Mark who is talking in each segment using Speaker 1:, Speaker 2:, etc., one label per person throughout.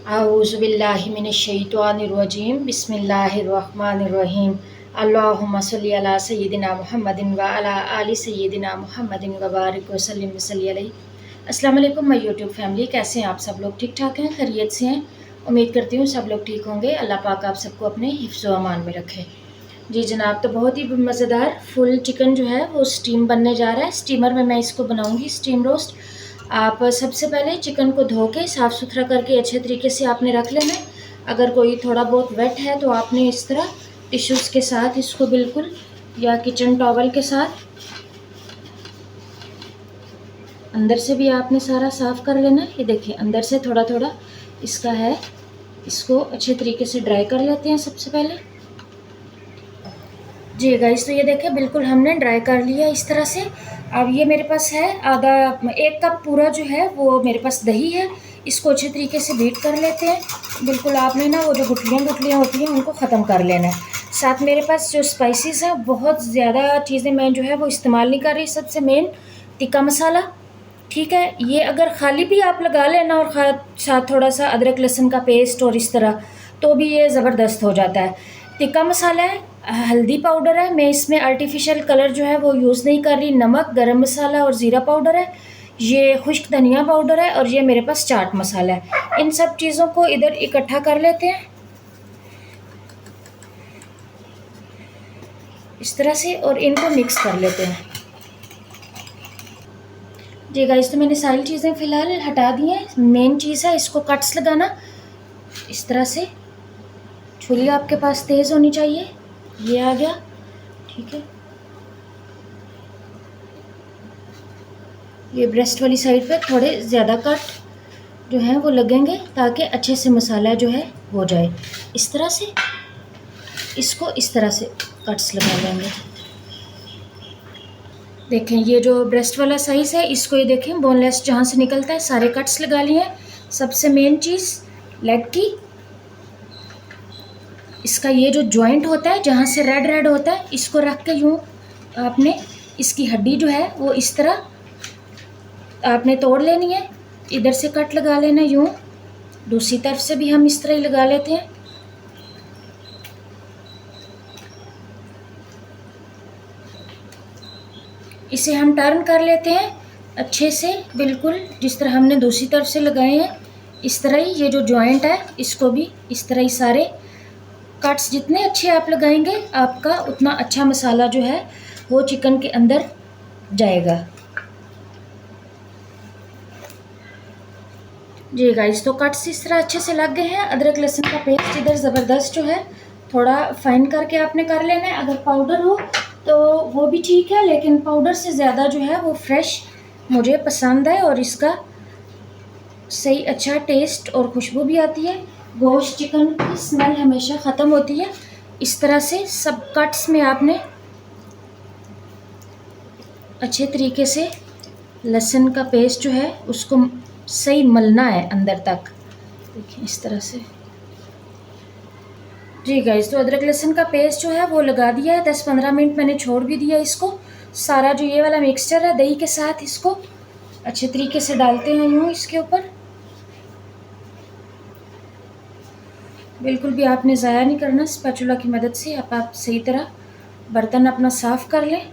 Speaker 1: अऊज़ु बिल्लाहि मिनश्शैतानिर्रजीम बिस्मिल्लाहिर्रहमानिर्रहीम अल्लाहुम्मा सल्लि अला सय्यिदिना मुहम्मदिन व अला आलि सय्यिदिना मुहम्मदिन व बारिक वसल्लिम वसल्ली अलैहि। अस्सलाम वालेकुम माय यूट्यूब फैमिली, कैसे हैं आप सब लोग? ठीक ठाक हैं, खैरियत से हैं? उम्मीद करती हूँ सब लोग ठीक होंगे। अल्लाह पाक आप सबको अपने हिफ्ज़ व अमान में रखे। जी जनाब, तो बहुत ही मज़ेदार फुल चिकन जो है वो स्टीम बनने जा रहा है। स्टीमर में मैं इसको बनाऊंगी स्टीम रोस्ट। आप सबसे पहले चिकन को धो के साफ़ सुथरा करके अच्छे तरीके से आपने रख लेना है। अगर कोई थोड़ा बहुत वेट है तो आपने इस तरह टिश्यूज़ के साथ इसको बिल्कुल, या किचन टॉवल के साथ अंदर से भी आपने सारा साफ़ कर लेना है। ये देखिए अंदर से थोड़ा थोड़ा इसका है, इसको अच्छे तरीके से ड्राई कर लेते हैं सबसे पहले। जी गाइस, तो ये देखें बिल्कुल हमने ड्राई कर लिया इस तरह से। अब ये मेरे पास है आधा, 1 कप पूरा जो है वो मेरे पास दही है। इसको अच्छे तरीके से बीट कर लेते हैं। बिल्कुल आपने ना वो जो गुठलियाँ होती हैं उनको ख़त्म कर लेना है। साथ मेरे पास जो स्पाइसेस हैं, बहुत ज़्यादा चीज़ें मैं जो है वो इस्तेमाल नहीं कर रही। सबसे मेन टिक्का मसाला, ठीक है। ये अगर खाली भी आप लगा लेना और साथ थोड़ा सा अदरक लहसुन का पेस्ट और इस तरह, तो भी ये ज़बरदस्त हो जाता है। टिक्का मसाला है, हल्दी पाउडर है, मैं इसमें आर्टिफिशियल कलर जो है वो यूज़ नहीं कर रही। नमक, गरम मसाला और ज़ीरा पाउडर है, ये खुश्क धनिया पाउडर है, और ये मेरे पास चाट मसाला है। इन सब चीज़ों को इधर इकट्ठा कर लेते हैं इस तरह से, और इनको मिक्स कर लेते हैं। जी गाइस, तो मैंने सारी चीज़ें फ़िलहाल हटा दी हैं। मेन चीज़ है इसको कट्स लगाना इस तरह से। छुरी आपके पास तेज़ होनी चाहिए। ये आ गया, ठीक है। ये ब्रेस्ट वाली साइड पे थोड़े ज़्यादा कट जो हैं वो लगेंगे, ताकि अच्छे से मसाला जो है हो जाए। इस तरह से इसको इस तरह से कट्स लगा लेंगे। देखें ये जो ब्रेस्ट वाला साइज़ है, इसको ये देखें बोनलेस जहाँ से निकलता है, सारे कट्स लगा लिए हैं। सबसे मेन चीज़ लेग की, इसका ये जो जॉइंट होता है जहाँ से रेड रेड होता है, इसको रख के यूँ आपने इसकी हड्डी जो है वो इस तरह आपने तोड़ लेनी है। इधर से कट लगा लेना यूँ, दूसरी तरफ से भी हम इस तरह ही लगा लेते हैं। इसे हम टर्न कर लेते हैं अच्छे से, बिल्कुल जिस तरह हमने दूसरी तरफ से लगाए हैं इस तरह ही। ये जो जॉइंट है इसको भी इस तरह ही सारे कट्स जितने अच्छे आप लगाएंगे, आपका उतना अच्छा मसाला जो है वो चिकन के अंदर जाएगा। जी गाइस, तो कट्स इस तरह अच्छे से लग गए हैं। अदरक लहसुन का पेस्ट इधर ज़बरदस्त जो है थोड़ा फाइन करके आपने कर लेना है। अगर पाउडर हो तो वो भी ठीक है, लेकिन पाउडर से ज़्यादा जो है वो फ्रेश मुझे पसंद है, और इसका सही अच्छा टेस्ट और खुशबू भी आती है। गोश्त चिकन की स्मेल हमेशा ख़त्म होती है। इस तरह से सब कट्स में आपने अच्छे तरीके से लहसुन का पेस्ट जो है उसको सही मलना है अंदर तक। देखिए इस तरह से। जी गाइस, तो अदरक लहसुन का पेस्ट जो है वो लगा दिया है। 10-15 मिनट मैंने छोड़ भी दिया इसको। सारा जो ये वाला मिक्सचर है दही के साथ, इसको अच्छे तरीके से डालते हैं यूँ इसके ऊपर। बिल्कुल भी आपने ज़ाया नहीं करना। स्पैचुला की मदद से आप सही तरह बर्तन अपना साफ़ कर लें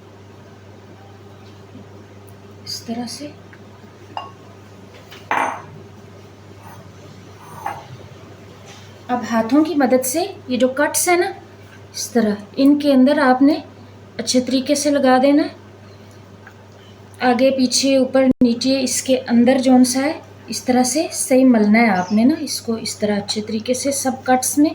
Speaker 1: इस तरह से। अब हाथों की मदद से ये जो कट्स है ना, इस तरह इनके अंदर आपने अच्छे तरीके से लगा देना है। आगे पीछे ऊपर नीचे इसके अंदर जौन सा है इस तरह से सही मलना है आपने ना इसको, इस तरह अच्छे तरीके से सब कट्स में।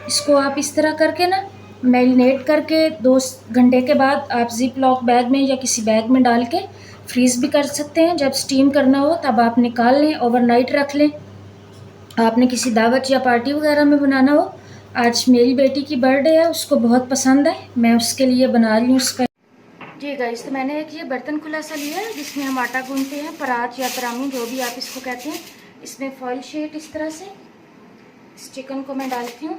Speaker 1: इसको आप इस तरह करके ना मैरिनेट करके 2 घंटे के बाद आप ज़िप लॉक बैग में या किसी बैग में डाल के फ्रीज़ भी कर सकते हैं। जब स्टीम करना हो तब आप निकाल लें, ओवरनाइट रख लें। आपने किसी दावत या पार्टी वगैरह में बनाना हो, आज मेरी बेटी की बर्थडे है, उसको बहुत पसंद है, मैं उसके लिए बना रही हूँ उसका। जी गाइस, तो मैंने एक ये बर्तन खुला सा लिया है जिसमें हम आटा गूंथते हैं, परात या तरामी जो भी आप इसको कहते हैं। इसमें फॉइल शीट इस तरह से इस चिकन को मैं डालती हूँ।